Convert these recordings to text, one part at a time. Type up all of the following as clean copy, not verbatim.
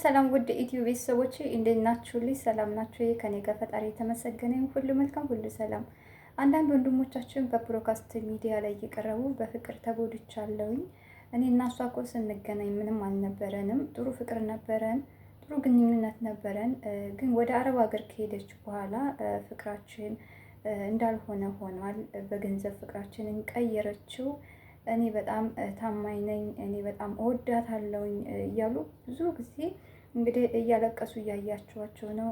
ሰላም ውድ ኢትዮ ቤተሰቦቼ እንዴት ናችሁልኝ? ሰላም ናችሁ? ከኔ ጋር ፈጣሪ የተመሰገነ ይሁን። ሁሉ መልካም፣ ሁሉ ሰላም። አንዳንድ ወንድሞቻችን በብሮድካስት ሚዲያ ላይ እየቀረቡ በፍቅር ተጎድቻለሁኝ፣ እኔ እና እሷ እኮ ስንገናኝ ምንም አልነበረንም፣ ጥሩ ፍቅር ነበረን፣ ጥሩ ግንኙነት ነበረን። ግን ወደ አረብ ሀገር ከሄደች በኋላ ፍቅራችን እንዳልሆነ ሆኗል። በገንዘብ ፍቅራችንን ቀየረችው። እኔ በጣም ታማኝ ነኝ፣ እኔ በጣም እወዳታለሁኝ እያሉ ብዙ ጊዜ እንግዲህ እያለቀሱ እያያቸዋቸው ነው።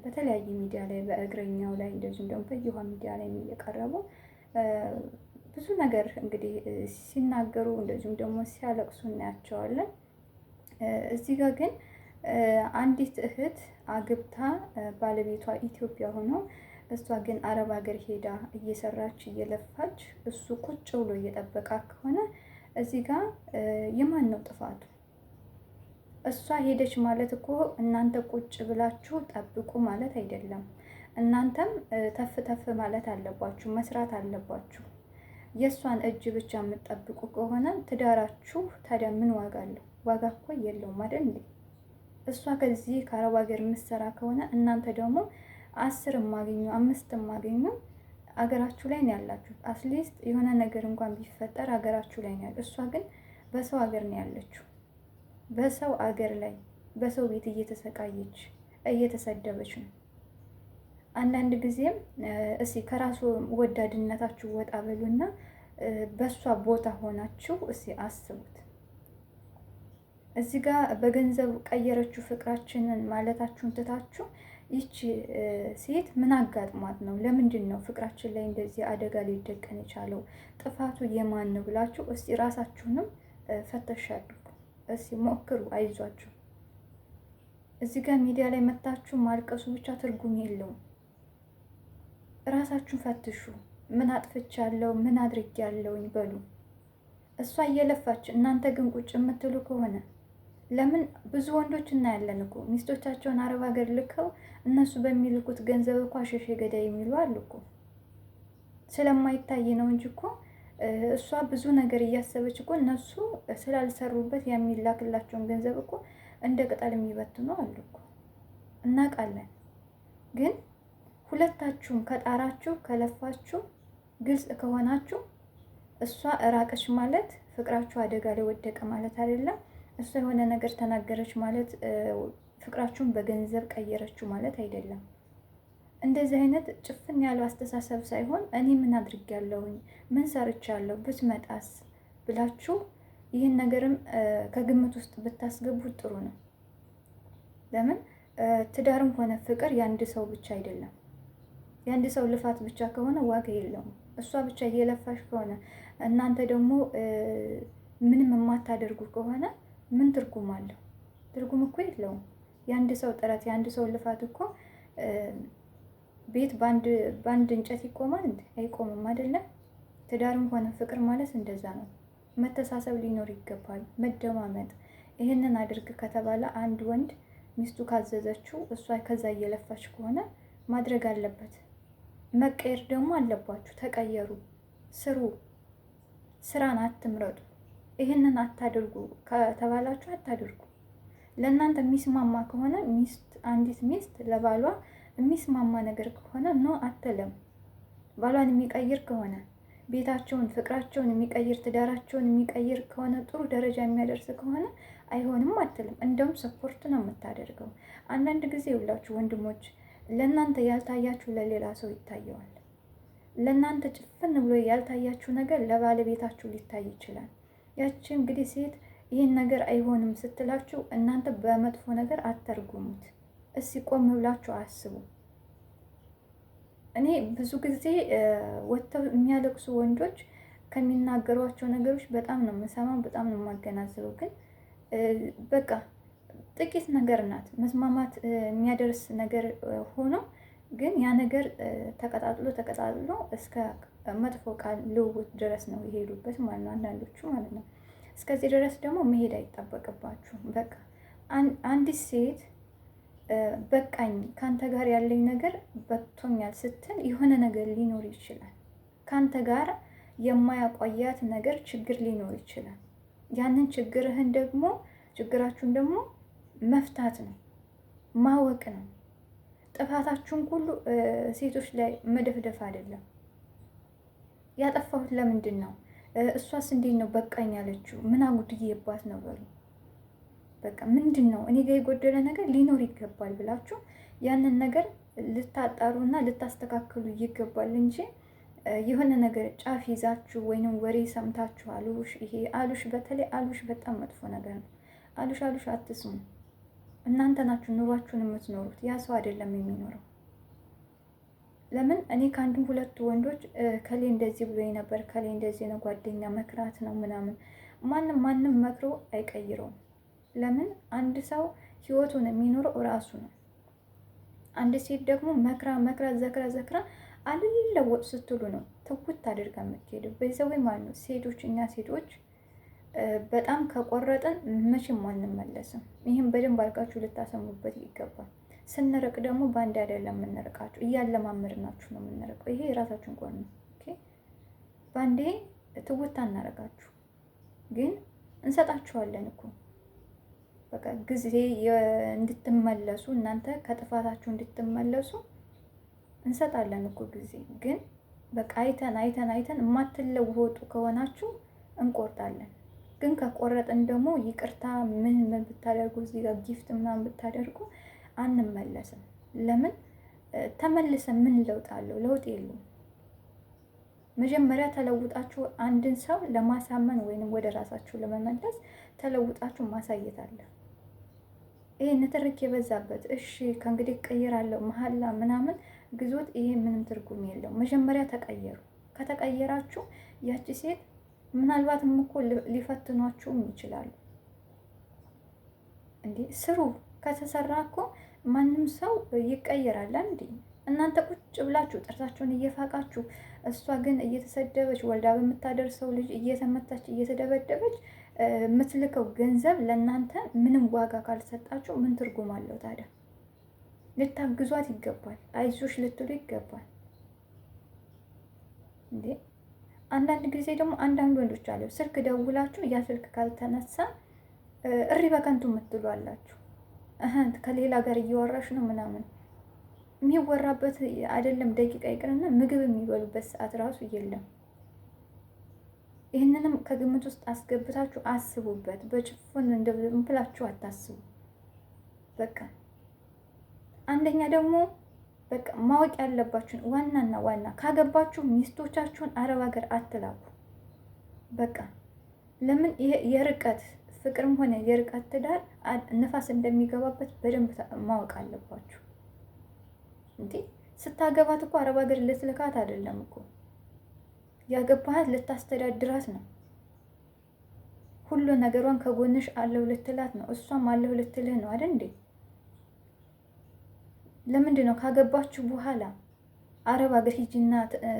በተለያየ ሚዲያ ላይ በእግረኛው ላይ እንደዚሁም ደግሞ በየውሃ ሚዲያ ላይ እየቀረቡ ብዙ ነገር እንግዲህ ሲናገሩ እንደዚሁም ደግሞ ሲያለቅሱ እናያቸዋለን። እዚህ ጋር ግን አንዲት እህት አግብታ ባለቤቷ ኢትዮጵያ ሆኖ እሷ ግን አረብ ሀገር ሄዳ እየሰራች እየለፋች እሱ ቁጭ ብሎ እየጠበቃ ከሆነ እዚህ ጋር የማን ነው ጥፋቱ? እሷ ሄደች ማለት እኮ እናንተ ቁጭ ብላችሁ ጠብቁ ማለት አይደለም። እናንተም ተፍ ተፍ ማለት አለባችሁ፣ መስራት አለባችሁ። የእሷን እጅ ብቻ የምትጠብቁ ከሆነ ትዳራችሁ ታዲያ ምን ዋጋ አለው? ዋጋ እኮ የለውም አይደል እንዴ? እሷ ከዚህ ከአረብ ሀገር የምትሰራ ከሆነ እናንተ ደግሞ 10 ማገኙ 5 ማገኙ አገራችሁ ላይ ነው ያላችሁ። አትሊስት የሆነ ነገር እንኳን ቢፈጠር አገራችሁ ላይ ነው ያለው። እሷ ግን በሰው ሀገር ነው ያለችው። በሰው አገር ላይ በሰው ቤት እየተሰቃየች እየተሰደበች ነው። አንዳንድ ጊዜም እስኪ ከራሱ ወዳድነታችሁ ወጣ በሉና በእሷ ቦታ ሆናችሁ እስኪ አስቡት። እዚህ ጋር በገንዘብ ቀየረችው ፍቅራችንን ማለታችሁን ትታችሁ ይቺ ሴት ምን አጋጥሟት ነው? ለምንድን ነው ፍቅራችን ላይ እንደዚህ አደጋ ሊደቀን የቻለው? ጥፋቱ የማን ነው ብላችሁ እስቲ ራሳችሁንም ፈተሽ አድርጉ። እስቲ ሞክሩ፣ አይዟችሁ። እዚህ ጋር ሚዲያ ላይ መታችሁ ማልቀሱ ብቻ ትርጉም የለውም። ራሳችሁን ፈትሹ። ምን አጥፍቻለሁ? ምን አድርጌያለሁኝ በሉ። እሷ እየለፋች እናንተ ግን ቁጭ የምትሉ ከሆነ ለምን? ብዙ ወንዶች እናያለን እኮ ሚስቶቻቸውን አረብ ሀገር ልከው እነሱ በሚልኩት ገንዘብ እኮ አሸሼ ገዳይ የሚሉ አሉ እኮ። ስለማይታይ ነው እንጂ እኮ እሷ ብዙ ነገር እያሰበች እኮ እነሱ ስላልሰሩበት የሚላክላቸውን ገንዘብ እኮ እንደ ቅጠል የሚበትኑ አሉ እኮ፣ እናውቃለን። ግን ሁለታችሁም ከጣራችሁ ከለፋችሁ ግልጽ ከሆናችሁ እሷ እራቀች ማለት ፍቅራችሁ አደጋ ላይ ወደቀ ማለት አይደለም። እሷ የሆነ ነገር ተናገረች ማለት ፍቅራችሁን በገንዘብ ቀየረችው ማለት አይደለም። እንደዚህ አይነት ጭፍን ያለው አስተሳሰብ ሳይሆን እኔ ምን አድርጌያለሁኝ፣ ምን ሰርቻለሁ ብትመጣስ ብላችሁ ይህን ነገርም ከግምት ውስጥ ብታስገቡት ጥሩ ነው። ለምን ትዳርም ሆነ ፍቅር የአንድ ሰው ብቻ አይደለም። የአንድ ሰው ልፋት ብቻ ከሆነ ዋጋ የለውም። እሷ ብቻ እየለፋሽ ከሆነ እናንተ ደግሞ ምንም የማታደርጉ ከሆነ ምን ትርጉም አለው? ትርጉም እኮ የለውም። የአንድ ሰው ጥረት የአንድ ሰው ልፋት እኮ ቤት በአንድ እንጨት ይቆማል እንዴ? አይቆምም አይደለም። ትዳርም ሆነ ፍቅር ማለት እንደዛ ነው። መተሳሰብ ሊኖር ይገባል፣ መደማመጥ። ይህንን አድርግ ከተባለ አንድ ወንድ ሚስቱ ካዘዘችው እሷ ከዛ እየለፋች ከሆነ ማድረግ አለበት። መቀየር ደግሞ አለባችሁ። ተቀየሩ፣ ስሩ። ስራን አትምረጡ። ይህንን አታድርጉ ከተባላችሁ አታድርጉ። ለእናንተ የሚስማማ ከሆነ አንዲት ሚስት ለባሏ የሚስማማ ነገር ከሆነ ኖ አትልም። ባሏን የሚቀይር ከሆነ ቤታቸውን፣ ፍቅራቸውን የሚቀይር ትዳራቸውን የሚቀይር ከሆነ ጥሩ ደረጃ የሚያደርስ ከሆነ አይሆንም አትልም። እንደውም ሰፖርት ነው የምታደርገው። አንዳንድ ጊዜ ይውላችሁ ወንድሞች፣ ለእናንተ ያልታያችሁ ለሌላ ሰው ይታየዋል። ለእናንተ ጭፍን ብሎ ያልታያችሁ ነገር ለባለቤታችሁ ሊታይ ይችላል። ያቺ እንግዲህ ሴት ይህን ነገር አይሆንም ስትላችሁ እናንተ በመጥፎ ነገር አተርጉሙት። እስኪ ቆም ብላችሁ አስቡ። እኔ ብዙ ጊዜ ወጥተው የሚያለቅሱ ወንዶች ከሚናገሯቸው ነገሮች በጣም ነው የምሰማው፣ በጣም ነው የማገናዘበው። ግን በቃ ጥቂት ነገር ናት፣ መስማማት የሚያደርስ ነገር ሆኖ ግን ያ ነገር ተቀጣጥሎ እስከ መጥፎ ቃል ልውውጥ ድረስ ነው የሄዱበት ማለት ነው፣ አንዳንዶቹ ማለት ነው። እስከዚህ ድረስ ደግሞ መሄድ አይጠበቅባችሁም። በቃ አንዲት ሴት በቃኝ፣ ካንተ ጋር ያለኝ ነገር በቅቶኛል ስትል የሆነ ነገር ሊኖር ይችላል። ካንተ ጋር የማያቆያት ነገር ችግር ሊኖር ይችላል። ያንን ችግራችሁን ደግሞ መፍታት ነው፣ ማወቅ ነው። ጥፋታችሁን ሁሉ ሴቶች ላይ መደፍደፍ አይደለም። ያጠፋሁት ለምንድን ነው? እሷስ እንዴት ነው በቃኝ ያለችው? ምን አጉድዬባት ነው በሉ። በቃ ምንድን ነው እኔ ጋር የጎደለ ነገር ሊኖር ይገባል ብላችሁ ያንን ነገር ልታጣሩና ልታስተካክሉ ይገባል እንጂ የሆነ ነገር ጫፍ ይዛችሁ ወይንም ወሬ ሰምታችሁ አሉሽ ይሄ አሉሽ። በተለይ አሉሽ በጣም መጥፎ ነገር ነው። አሉሽ አሉሽ አትስሙ። እናንተ ናችሁ ኑሯችሁን የምትኖሩት፣ ያ ሰው አይደለም የሚኖረው። ለምን እኔ ከአንድም ሁለቱ ወንዶች ከሌ እንደዚህ ብሎ ነበር፣ ከሌ እንደዚህ ነው፣ ጓደኛ መክራት ነው ምናምን። ማንም መክሮ አይቀይረውም። ለምን አንድ ሰው ህይወቱን የሚኖረው እራሱ ነው። አንድ ሴት ደግሞ መክራ ዘክራ አልለወጥ ስትሉ ነው ትውት አድርጋ የምትሄደው። በዛው ማለት ነው ሴቶች፣ እኛ ሴቶች በጣም ከቆረጠን መቼም አንመለስም። ይህም በደንብ አድርጋችሁ ልታሰሙበት ይገባል። ስንርቅ ደግሞ በአንድ አይደለም የምንርቃችሁ፣ እያለማመድናችሁ ነው የምንርቀው። ይሄ የራሳችሁን ጎን ነው። በአንዴ ትውት አናረጋችሁ፣ ግን እንሰጣችኋለን እኮ በቃ ጊዜ እንድትመለሱ፣ እናንተ ከጥፋታችሁ እንድትመለሱ እንሰጣለን እኮ ጊዜ። ግን በቃ አይተን የማትለወጡ ከሆናችሁ እንቆርጣለን። ግን ከቆረጥን ደግሞ ይቅርታ ምን ብታደርጉ እዚህ ጋር ጊፍት ምናምን ብታደርጉ አንመለስም። ለምን ተመልሰን ምን ለውጥ አለው? ለውጥ የለውም። መጀመሪያ ተለውጣችሁ አንድን ሰው ለማሳመን ወይንም ወደ ራሳችሁ ለመመለስ ተለውጣችሁ ማሳየት አለ። ይሄ ንትርክ የበዛበት እሺ ከእንግዲህ እቀይራለሁ መሀላ ምናምን ግዞት፣ ይሄ ምንም ትርጉም የለው። መጀመሪያ ተቀየሩ። ከተቀየራችሁ ያቺ ሴት ምናልባትም እኮ ሊፈትኗችሁም ይችላሉ። እንዴ ስሩ። ከተሰራ እኮ ማንም ሰው ይቀየራል። እንዴ እናንተ ቁጭ ብላችሁ ጥርሳችሁን እየፋቃችሁ፣ እሷ ግን እየተሰደበች ወልዳ በምታደርሰው ልጅ እየተመታች እየተደበደበች የምትልከው ገንዘብ ለእናንተ ምንም ዋጋ ካልሰጣችሁ ምን ትርጉም አለው ታዲያ? ልታግዟት ይገባል። አይዞሽ ልትሉ ይገባል። እንዴ አንዳንድ ጊዜ ደግሞ አንዳንድ ወንዶች አሉ፣ ስልክ ደውላችሁ ያ ስልክ ካልተነሳ እሪ በከንቱ የምትሉ አላችሁ። ከሌላ ጋር እያወራሽ ነው ምናምን። የሚወራበት አይደለም ደቂቃ ይቅርና ምግብ የሚበሉበት ሰዓት ራሱ የለም። ይህንንም ከግምት ውስጥ አስገብታችሁ አስቡበት። በጭፉን እንደብላችሁ አታስቡ። በቃ አንደኛ ደግሞ በቃ ማወቅ ያለባችሁን ዋና ካገባችሁ ሚስቶቻችሁን አረብ ሀገር አትላኩ። በቃ ለምን ይሄ የርቀት ፍቅርም ሆነ የርቀት ትዳር ንፋስ እንደሚገባበት በደንብ ማወቅ አለባችሁ። እንዴ ስታገባት እኮ አረብ ሀገር ልትልካት አይደለም እኮ ያገባሃት ልታስተዳድራት ነው። ሁሉ ነገሯን ከጎንሽ አለው ልትላት ነው። እሷም አለው ልትልህ ነው አይደል እንዴ? ለምንድን ነው ካገባችሁ በኋላ አረብ ሀገር ሂጂና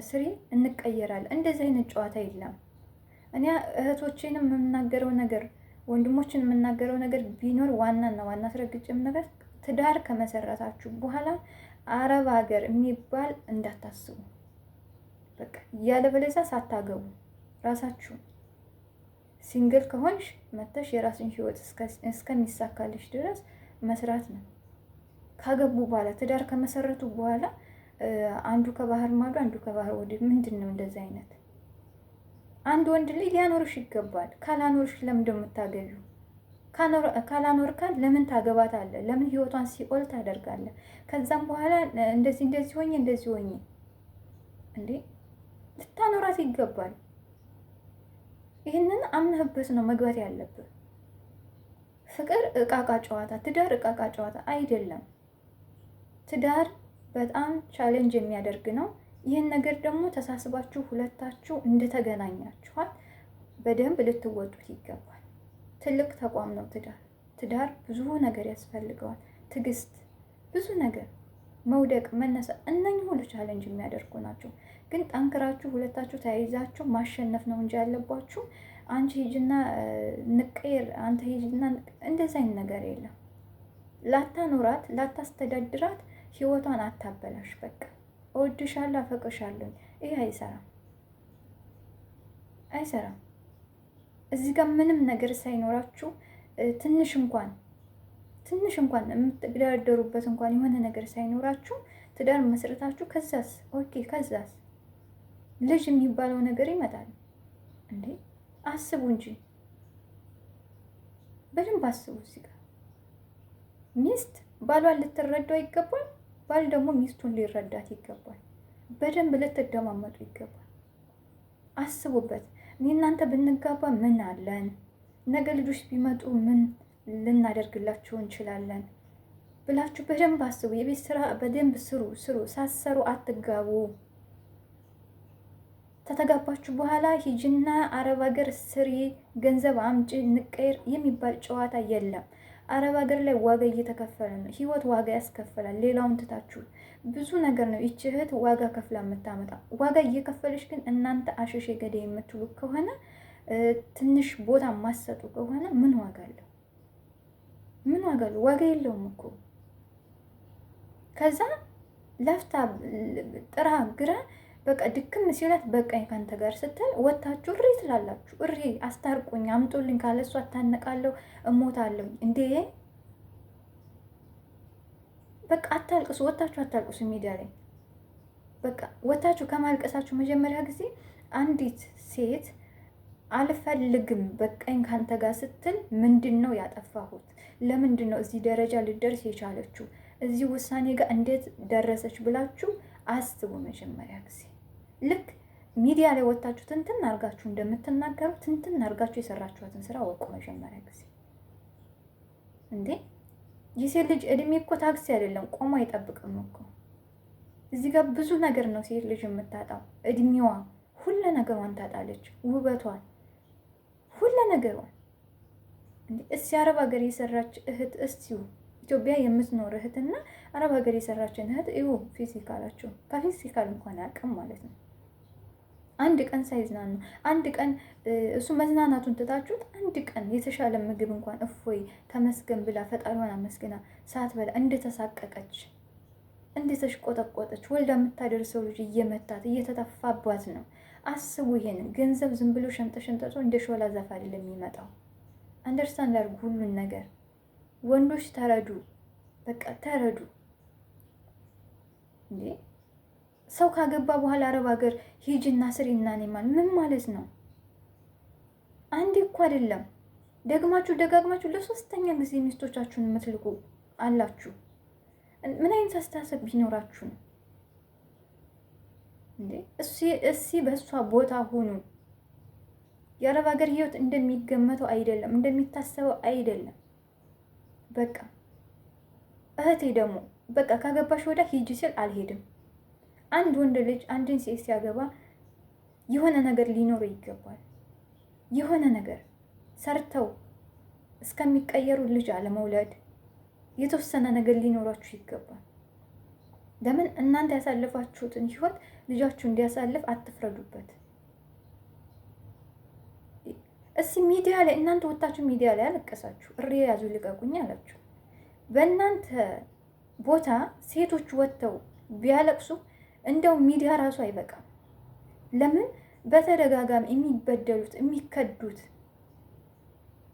ስሪ እንቀየራለን? እንደዚህ አይነት ጨዋታ የለም። እኔ እህቶቼንም የምናገረው ነገር ወንድሞችን የምናገረው ነገር ቢኖር ዋና አስረግጬም ነገር ትዳር ከመሰረታችሁ በኋላ አረብ ሀገር የሚባል እንዳታስቡ። በቃ ያለበለዚያ ሳታገቡ ራሳችሁ ሲንግል ከሆንሽ መተሽ የራስን ህይወት እስከሚሳካልሽ ድረስ መስራት ነው። ካገቡ በኋላ ትዳር ከመሰረቱ በኋላ አንዱ ከባህር ማዶ አንዱ ከባህር ወዲህ ምንድን ነው እንደዚህ አይነት? አንድ ወንድ ልጅ ሊያኖርሽ ይገባል። ካላኖርሽ ለምንድን ነው የምታገቢው? ካላኖርካል ለምን ታገባታለህ? ለምን ህይወቷን ሲኦል ታደርጋለህ? ከዛም በኋላ እንደዚህ ሆኜ እንዴ ልታኖራት ይገባል። ይህንን አምነህበት ነው መግባት ያለብህ። ፍቅር እቃቃ ጨዋታ፣ ትዳር እቃቃ ጨዋታ አይደለም። ትዳር በጣም ቻሌንጅ የሚያደርግ ነው። ይህን ነገር ደግሞ ተሳስባችሁ ሁለታችሁ እንደተገናኛችኋል በደንብ ልትወጡት ይገባል። ትልቅ ተቋም ነው ትዳር። ትዳር ብዙ ነገር ያስፈልገዋል። ትዕግስት፣ ብዙ ነገር፣ መውደቅ፣ መነሳት፣ እነኚህ ሁሉ ቻሌንጅ የሚያደርጉ ናቸው። ግን ጠንክራችሁ ሁለታችሁ ተያይዛችሁ ማሸነፍ ነው እንጂ ያለባችሁ አንቺ ሂጂና ንቀይር፣ አንተ ሂጂና እንደዛ አይነት ነገር የለም። ላታኖራት፣ ላታስተዳድራት ህይወቷን አታበላሽ። በቃ እወድሻለሁ፣ አፈቅርሻለሁ፣ ይሄ አይሰራም። እዚህ ጋር ምንም ነገር ሳይኖራችሁ ትንሽ እንኳን የምትደረደሩበት እንኳን የሆነ ነገር ሳይኖራችሁ ትዳር መስረታችሁ ከዛስ ኦኬ፣ ከዛስ ልጅ የሚባለው ነገር ይመጣል እንዴ? አስቡ እንጂ በደንብ አስቡ። እዚህ ጋር ሚስት ባሏን ልትረዳው ይገባል። ባል ደግሞ ሚስቱን ሊረዳት ይገባል። በደንብ ልትደማመጡ ይገባል። አስቡበት። እኔ እናንተ ብንጋባ ምን አለን? ነገ ልጆች ቢመጡ ምን ልናደርግላቸው እንችላለን ብላችሁ በደንብ አስቡ። የቤት ስራ በደንብ ስሩ። ሳትሰሩ አትጋቡ። ከተጋባችሁ በኋላ ሂጂና አረብ ሀገር ስሪ፣ ገንዘብ አምጪ፣ እንቀይር የሚባል ጨዋታ የለም። አረብ ሀገር ላይ ዋጋ እየተከፈለ ነው። ህይወት ዋጋ ያስከፍላል። ሌላውን ትታችሁ ብዙ ነገር ነው ይቺ እህት ዋጋ ከፍላ የምታመጣ። ዋጋ እየከፈለች ግን እናንተ አሸሼ ገዴ የምትሉ ከሆነ ትንሽ ቦታ ማሰጡ ከሆነ ምን ዋጋ አለው? ምን ዋጋ አለው? ዋጋ የለውም እኮ። ከዛ ለፍታ ጥራ ግራ በቃ ድክም ሲላት በቃኝ ካንተ ጋር ስትል ወታችሁ እሪ ትላላችሁ። እሪ አስታርቁኝ፣ አምጡልኝ፣ ካለሱ አታነቃለሁ፣ እሞታለሁ እንዴ! በቃ አታልቅሱ፣ ወታችሁ አታልቅሱ። ሚዲያ ላይ በቃ ወታችሁ ከማልቀሳችሁ መጀመሪያ ጊዜ አንዲት ሴት አልፈልግም በቃኝ ካንተ ጋር ስትል ምንድን ነው ያጠፋሁት? ለምንድን ነው እዚህ ደረጃ ልደርስ የቻለችው? እዚህ ውሳኔ ጋር እንዴት ደረሰች ብላችሁ አስቡ መጀመሪያ ጊዜ። ልክ ሚዲያ ላይ ወጣችሁ ትንትን አርጋችሁ እንደምትናገሩ ትንትን አርጋችሁ የሰራችኋትን ስራ ወቁ መጀመሪያ ጊዜ። እንዴ የሴት ልጅ እድሜ እኮ ታክሲ አይደለም፣ ቆሞ አይጠብቅም እኮ። እዚህ ጋር ብዙ ነገር ነው ሴት ልጅ የምታጣው። እድሜዋ ሁሉ ነገሯን ታጣለች፣ ውበቷን፣ ሁሉ ነገሯን። እንዴ እስቲ አረብ ሀገር የሰራች እህት እስቲው ኢትዮጵያ የምትኖር እህትና አረብ ሀገር የሰራችን እህት እዩ ፊዚካላቸው ከፊዚካል እንኳን አቅም ማለት ነው። አንድ ቀን ሳይዝናኑ አንድ ቀን እሱ መዝናናቱን ትታችሁት አንድ ቀን የተሻለ ምግብ እንኳን እፎይ ተመስገን ብላ ፈጣሪዋን አመስግና ሳትበላ እንደተሳቀቀች እንደተሽቆጠቆጠች ወልዳ የምታደርሰው ልጅ እየመታት እየተተፋባት ነው። አስቡ ይሄንን። ገንዘብ ዝም ብሎ ሸምጠጦ እንደ ሾላ ዛፍ አይደለም የሚመጣው። አንደርስታንድ አድርጉ ሁሉን ነገር። ወንዶች ተረዱ፣ በቃ ተረዱ። እንዴ ሰው ካገባ በኋላ አረብ ሀገር ሂጂና ስሪና ነይማል ምን ማለት ነው? አንዴ እኮ አይደለም ደግማችሁ ደጋግማችሁ ለሶስተኛ ጊዜ ሚስቶቻችሁን የምትልቁ አላችሁ። ምን አይነት አስተሳሰብ ቢኖራችሁ ነው እንዴ? እሺ በእሷ ቦታ ሁኑ። የአረብ ሀገር ህይወት እንደሚገመተው አይደለም፣ እንደሚታሰበው አይደለም። በቃ እህቴ ደግሞ በቃ ካገባሽ ወዳ ሂጂ ሲል አልሄድም። አንድ ወንድ ልጅ አንድን ሴት ሲያገባ የሆነ ነገር ሊኖረው ይገባል። የሆነ ነገር ሰርተው እስከሚቀየሩ ልጅ አለመውለድ የተወሰነ ነገር ሊኖራችሁ ይገባል። ለምን እናንተ ያሳለፋችሁትን ህይወት ልጃችሁ እንዲያሳልፍ አትፍረዱበት። እስኪ ሚዲያ ላይ እናንተ ወጣችሁ ሚዲያ ላይ አለቀሳችሁ፣ እሪ ያዙ ልቀቁኝ አላችሁ። በእናንተ ቦታ ሴቶች ወጥተው ቢያለቅሱ እንደው ሚዲያ ራሱ አይበቃም። ለምን በተደጋጋሚ የሚበደሉት የሚከዱት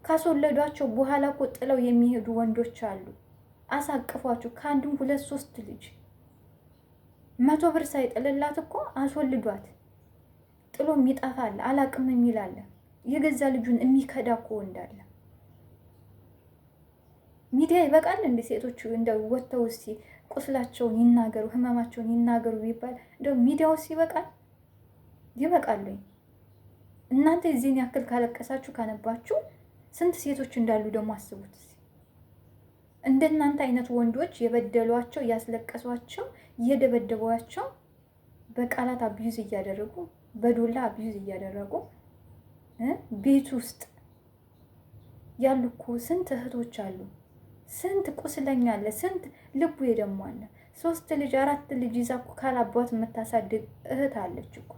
ካስወለዷቸው በኋላ እኮ ጥለው የሚሄዱ ወንዶች አሉ። አሳቅፏችሁ ከአንድም 2 3 ልጅ 100 ብር ሳይጥልላት እኮ አስወልዷት ጥሎ የሚጠፋል፣ አላቅም የሚላለ የገዛ ልጁን የሚከዳ እኮ እንዳለ። ሚዲያ ይበቃል እንደ ሴቶቹ እንደው ወጥተው እስቲ ቁስላቸውን ይናገሩ፣ ህመማቸውን ይናገሩ ቢባል እንደው ሚዲያውስ ይበቃል? ይበቃሉ? እናንተ እዚህን ያክል ካለቀሳችሁ ካነባችሁ ስንት ሴቶች እንዳሉ ደግሞ አስቡት። እንደናንተ አይነት ወንዶች የበደሏቸው ያስለቀሷቸው እየደበደቧቸው በቃላት አቢዩዝ እያደረጉ በዶላ አቢዩዝ እያደረጉ ቤት ውስጥ ያሉ እኮ ስንት እህቶች አሉ። ስንት ቁስለኛ አለ፣ ስንት ልቡ የደሟለ። 3 ልጅ 4 ልጅ ይዛ እኮ ካላባት የምታሳድግ እህት አለች እኮ።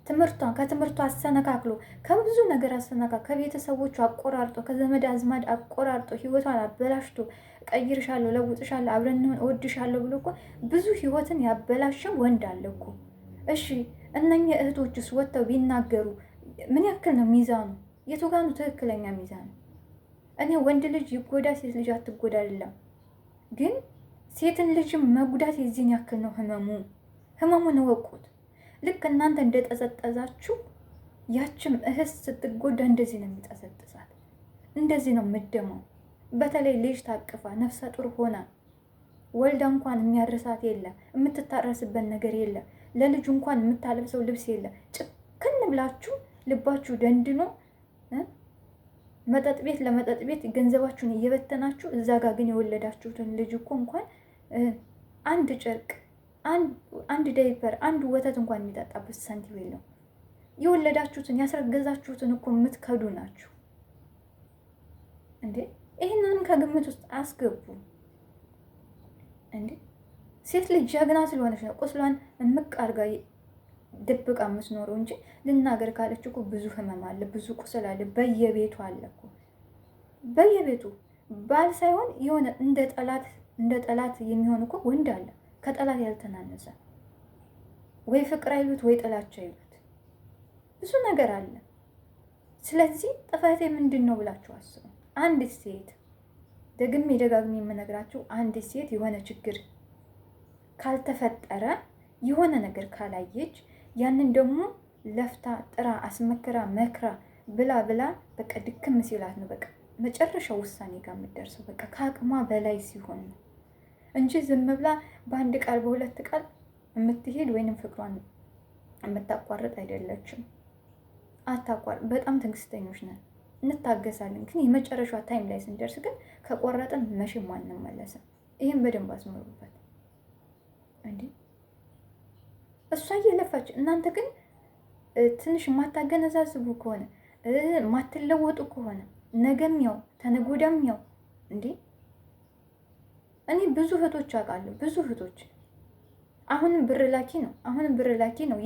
ትምህርቷን ከትምህርቷ አሰነካክሎ ከብዙ ነገር አሰነካክሎ ከቤተሰቦቹ አቆራርጦ ከዘመድ አዝማድ አቆራርጦ ህይወቷን አበላሽቶ ቀይርሻለሁ፣ ለውጥሻለሁ፣ አብረን እንሆን፣ እወድሻለሁ ብሎ እኮ ብዙ ህይወትን ያበላሸው ወንድ አለ እኮ። እሺ እነኛ እህቶችስ ወጥተው ቢናገሩ ምን ያክል ነው ሚዛኑ? የቱ ጋር ነው ትክክለኛ ሚዛኑ? እኔ ወንድ ልጅ ይጎዳ ሴት ልጅ አትጎዳ አይደለም፣ ግን ሴትን ልጅም መጉዳት የዚህን ያክል ነው ህመሙን እወቁት። ልክ እናንተ እንደጠዘጠዛችሁ ያችም እህት ስትጎዳ እንደዚህ ነው የሚጠዘጥዛት፣ እንደዚህ ነው የምደመው። በተለይ ልጅ ታቅፋ ነፍሰ ጡር ሆና ወልዳ እንኳን የሚያርሳት የለ፣ የምትታረስበት ነገር የለ፣ ለልጁ እንኳን የምታለብሰው ልብስ የለ። ጭክን ብላችሁ ልባችሁ ደንድኖ መጠጥ ቤት ለመጠጥ ቤት ገንዘባችሁን እየበተናችሁ፣ እዛ ጋር ግን የወለዳችሁትን ልጅ እኮ እንኳን አንድ ጨርቅ፣ አንድ ዳይፐር፣ አንድ ወተት እንኳን የሚጠጣበት ሳንቲም የለው። የወለዳችሁትን ያስረገዛችሁትን እኮ የምትከዱ ናችሁ እንዴ! ይህንንም ከግምት ውስጥ አስገቡ እንዴ! ሴት ልጅ ጀግና ስለሆነች ነው ቁስሏን እምቅ አድርጋ ድብቃ የምትኖረው እንጂ ልናገር ካለች እኮ ብዙ ህመም አለ፣ ብዙ ቁስል አለ፣ በየቤቱ አለ እኮ በየቤቱ። ባል ሳይሆን የሆነ እንደ ጠላት የሚሆን እኮ ወንድ አለ፣ ከጠላት ያልተናነሰ። ወይ ፍቅር አይሉት ወይ ጥላቻ አይሉት፣ ብዙ ነገር አለ። ስለዚህ ጥፋቴ ምንድን ነው ብላችሁ አስቡ። አንዲት ሴት ደግሜ ደጋግሜ የምነግራችሁ፣ አንዲት ሴት የሆነ ችግር ካልተፈጠረ የሆነ ነገር ካላየች ያንን ደግሞ ለፍታ ጥራ አስመክራ መክራ ብላ በቃ ድክም ሲላት ነው በቃ መጨረሻው ውሳኔ ጋር የምትደርሰው። በቃ ከአቅሟ በላይ ሲሆን ነው እንጂ ዝም ብላ በአንድ ቃል በሁለት ቃል የምትሄድ ወይንም ፍቅሯን የምታቋርጥ አይደለችም። አታቋርጥ። በጣም ትዕግስተኞች ነን፣ እንታገሳለን። ግን የመጨረሻ ታይም ላይ ስንደርስ ግን ከቆረጥን መቼም አንመለስም። ይህም በደንብ አስመሩበት እንዴ! እሷ እየለፋች እናንተ ግን ትንሽ የማታገነዛዝቡ ከሆነ የማትለወጡ ከሆነ ነገም ያው ተነጎዳም ያው እንዴ! እኔ ብዙ እህቶች አውቃለሁ፣ ብዙ እህቶች አሁንም ብር ላኪ ነው፣ አሁንም ብር ላኪ ነው።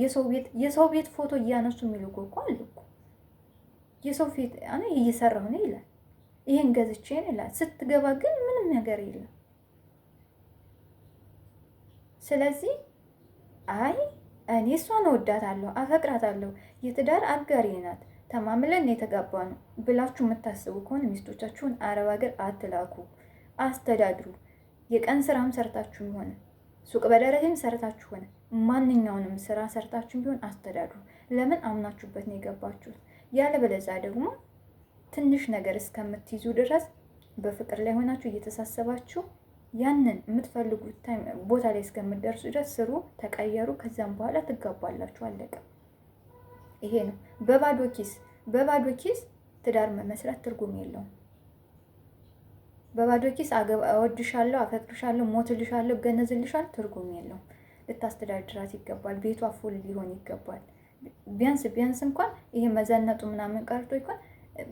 የሰው ቤት ፎቶ እያነሱ የሚሉ እኮ አሉ እኮ። የሰው ፊት እኔ እየሰራሁ ነው ይላል፣ ይሄን ገዝቼ ነው ይላል። ስትገባ ግን ምንም ነገር የለም። ስለዚህ አይ እኔ እሷን እወዳታለሁ፣ አፈቅራታለሁ፣ የትዳር አጋሪ ናት፣ ተማምለን የተጋባ ነው ብላችሁ የምታስቡ ከሆነ ሚስቶቻችሁን አረብ ሀገር አትላኩ፣ አስተዳድሩ። የቀን ስራም ሰርታችሁ ሆነ ሱቅ በደረቴም ሰርታችሁ ሆነ ማንኛውንም ስራ ሰርታችሁ ቢሆን አስተዳድሩ። ለምን አምናችሁበት ነው የገባችሁት። ያለበለዚያ ደግሞ ትንሽ ነገር እስከምትይዙ ድረስ በፍቅር ላይ ሆናችሁ እየተሳሰባችሁ ያንን የምትፈልጉት ቦታ ላይ እስከምትደርሱ ድረስ ስሩ፣ ተቀየሩ። ከዛም በኋላ ትጋባላችሁ። አለቀ። ይሄ ነው። በባዶ ኪስ ትዳር መመስረት ትርጉም የለውም። በባዶ ኪስ እወድሻለሁ፣ አፈቅርሻለሁ፣ ሞትልሻለሁ፣ ገነዝልሻለሁ ትርጉም የለውም። ልታስተዳድራት ይገባል። ቤቷ ፉል ሊሆን ይገባል። ቢያንስ እንኳን ይሄ መዘነጡ ምናምን ቀርቶ እንኳን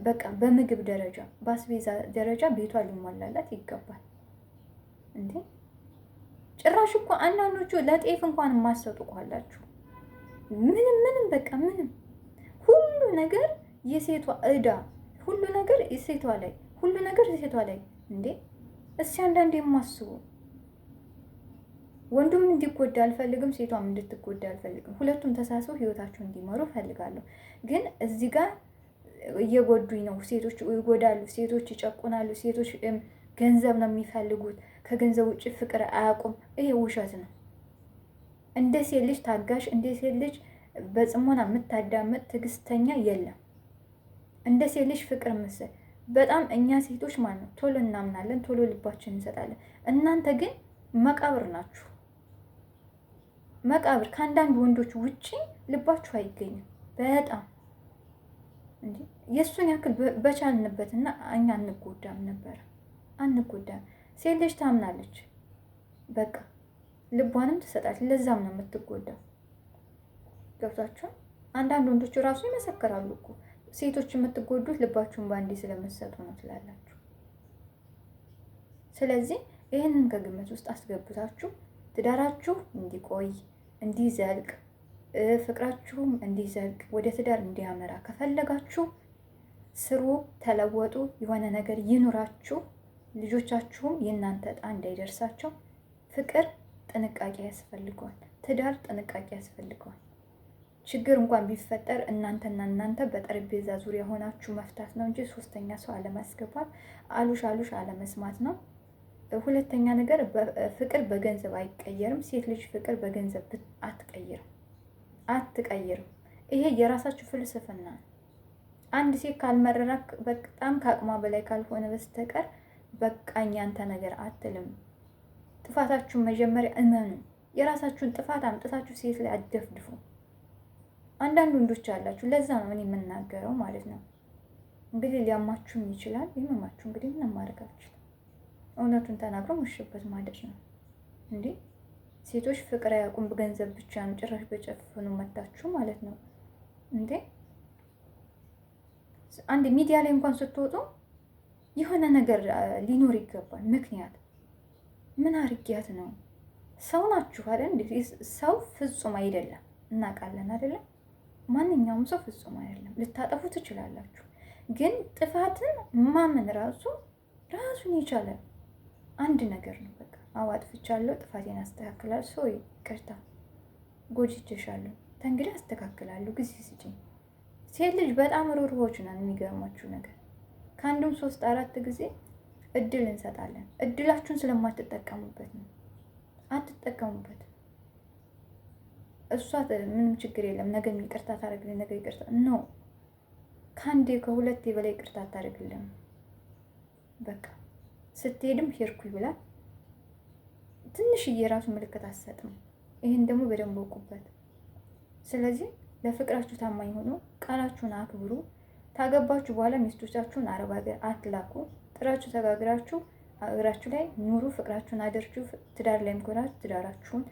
በቃ በምግብ ደረጃ በአስቤዛ ደረጃ ቤቷ ሊሟላላት ይገባል። እንዴ ጭራሽ እኮ አንዳንዶቹ ለጤፍ እንኳን የማሰጡ ቋላችሁ። ምንም በቃ ምንም ሁሉ ነገር የሴቷ ዕዳ፣ ሁሉ ነገር የሴቷ ላይ፣ ሁሉ ነገር የሴቷ ላይ። እንዴ እስኪ አንዳንዴ የማስቡ ወንዱም እንዲጎዳ አልፈልግም፣ ሴቷም እንድትጎዳ አልፈልግም። ሁለቱም ተሳስበው ህይወታቸውን እንዲመሩ እፈልጋለሁ። ግን እዚህ ጋር እየጎዱኝ ነው። ሴቶች ይጎዳሉ፣ ሴቶች ይጨቁናሉ፣ ሴቶች ገንዘብ ነው የሚፈልጉት፣ ከገንዘብ ውጭ ፍቅር አያውቁም። ይሄ ውሸት ነው። እንደ ሴት ልጅ ታጋሽ፣ እንደ ሴት ልጅ በጽሞና የምታዳምጥ ትዕግስተኛ የለም። እንደ ሴት ልጅ ፍቅር ምስል በጣም እኛ ሴቶች ማለት ነው ቶሎ እናምናለን፣ ቶሎ ልባችን እንሰጣለን። እናንተ ግን መቃብር ናችሁ። መቃብር ከአንዳንድ ወንዶች ውጪ ልባችሁ አይገኝም። በጣም እንዴ የእሱን ያክል በቻልንበትና እኛ አንጎዳም ነበር፣ አንጎዳም። ሴት ልጅ ታምናለች፣ በቃ ልቧንም ትሰጣለች። ለዛም ነው የምትጎዳው። ገብታችኋል? አንዳንድ ወንዶች ራሱ ይመሰክራሉ እኮ ሴቶች የምትጎዱት ልባችሁን በአንዴ ስለምትሰጡ ነው ትላላችሁ። ስለዚህ ይህንን ከግምት ውስጥ አስገብታችሁ ትዳራችሁ እንዲቆይ እንዲዘልቅ፣ ፍቅራችሁም እንዲዘልቅ ወደ ትዳር እንዲያመራ ከፈለጋችሁ ስሩ፣ ተለወጡ፣ የሆነ ነገር ይኑራችሁ። ልጆቻችሁም የእናንተ ዕጣ እንዳይደርሳቸው ፍቅር ጥንቃቄ ያስፈልገዋል። ትዳር ጥንቃቄ ያስፈልገዋል። ችግር እንኳን ቢፈጠር እናንተና እናንተ በጠረጴዛ ዙሪያ ሆናችሁ መፍታት ነው እንጂ ሶስተኛ ሰው አለማስገባት፣ አሉሽ አሉሽ አለመስማት ነው። ሁለተኛ ነገር ፍቅር በገንዘብ አይቀየርም። ሴት ልጅ ፍቅር በገንዘብ አትቀይርም። ይሄ የራሳችሁ ፍልስፍና ነው። አንድ ሴት ካልመረራ በጣም ከአቅሟ በላይ ካልሆነ በስተቀር በቃኝ ያንተ ነገር አትልም። ጥፋታችሁን መጀመሪያ እመኑ። የራሳችሁን ጥፋት አምጥታችሁ ሴት ላይ አትደፍድፉ። አንዳንድ ወንዶች አላችሁ። ለዛ ነው እኔ የምናገረው ማለት ነው። እንግዲህ ሊያማችሁም ይችላል። ይመማችሁ እንግዲህ ምንም ማድረጋችሁ እውነቱን ተናግሮ መሸበት ማለት ነው። እንዴ ሴቶች ፍቅር አያውቁም፣ በገንዘብ ብቻ ነው። ጭራሽ በጨፍኑ መታችሁ ማለት ነው። እንዴ አንድ ሚዲያ ላይ እንኳን ስትወጡ የሆነ ነገር ሊኖር ይገባል። ምክንያት ምን አርጊያት ነው? ሰው ናችሁ አይደል? ሰው ፍጹም አይደለም፣ እናውቃለን አይደለም? ማንኛውም ሰው ፍጹም አይደለም። ልታጠፉ ትችላላችሁ፣ ግን ጥፋትን ማመን ራሱን የቻለ አንድ ነገር ነው። በቃ አዎ አጥፍቻለሁ፣ ጥፋቴን አስተካክላለሁ፣ ሰው ይቅርታ፣ ጎጅቼሻለሁ፣ ተንግዲህ አስተካክላለሁ፣ ጊዜ ስጪኝ። ሴት ልጅ በጣም ሩህሩሆች ነን። የሚገርማችሁ ነገር ከአንድም 3-4 ጊዜ እድል እንሰጣለን። እድላችሁን ስለማትጠቀሙበት ነው። አትጠቀሙበት። እሷ ምንም ችግር የለም ነገ ይቅርታ ታደርግልኝ፣ ነገ ይቅርታ ነው። ከአንዴ ከሁለቴ በላይ ይቅርታ ታደርግልኝ። በቃ ስትሄድም ሄድኩ ይብላል። ትንሽዬ የራሱ ምልክት አትሰጥም። ይህን ደግሞ በደንብ ወቁበት። ስለዚህ ለፍቅራችሁ ታማኝ ሆኖ ቃላችሁን አክብሩ። ታገባችሁ በኋላ ሚስቶቻችሁን አረብ ሀገር አትላኩ። ጥራችሁ ተጋግራችሁ አገራችሁ ላይ ኑሩ። ፍቅራችሁን አድርጁ። ትዳር ላይ ከሆናችሁ ትዳራችሁን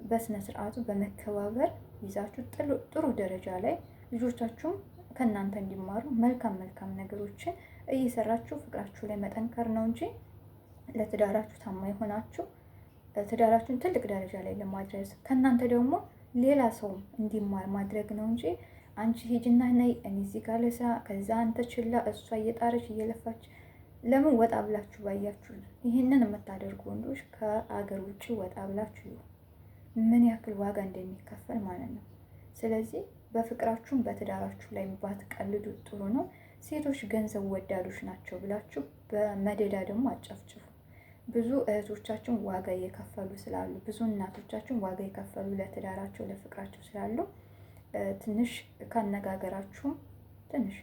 በስነ ስርዓቱ በመከባበር ይዛችሁ ጥሩ ደረጃ ላይ ልጆቻችሁም ከእናንተ እንዲማሩ መልካም ነገሮችን እየሰራችሁ ፍቅራችሁ ላይ መጠንከር ነው እንጂ ለትዳራችሁ ታማኝ ሆናችሁ ትዳራችሁን ትልቅ ደረጃ ላይ ለማድረስ ከእናንተ ደግሞ ሌላ ሰው እንዲማር ማድረግ ነው እንጂ አንቺ ሂጂና ነይ እኔ እዚህ ጋር ልስራ፣ ከዛ አንተ ችላ፣ እሷ እየጣረች እየለፋች ለምን ወጣ ብላችሁ ባያችሁ። ይህንን የምታደርጉ ወንዶች ከአገር ውጭ ወጣ ብላችሁ ምን ያክል ዋጋ እንደሚከፈል ማለት ነው። ስለዚህ በፍቅራችሁም በትዳራችሁ ላይ ባትቀልዱ ጥሩ ነው። ሴቶች ገንዘብ ወዳዶች ናቸው ብላችሁ በመደዳ ደግሞ አጨፍጭፉ። ብዙ እህቶቻችን ዋጋ እየከፈሉ ስላሉ፣ ብዙ እናቶቻችን ዋጋ የከፈሉ ለትዳራቸው ለፍቅራቸው ስላሉ ትንሽ ካነጋገራችሁም ትንሽ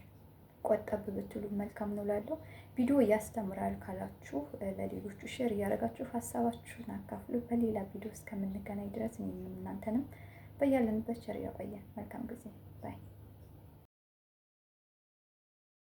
ቆጠብ ብትሉ መልካም ነው ላለው። ቪዲዮ ያስተምራል ካላችሁ ለሌሎቹ ሼር እያደረጋችሁ ሀሳባችሁን አካፍሉ። በሌላ ቪዲዮ እስከምንገናኝ ድረስ እኔም እናንተንም በያለንበት ቸር ያቆየን። መልካም ጊዜ ባይ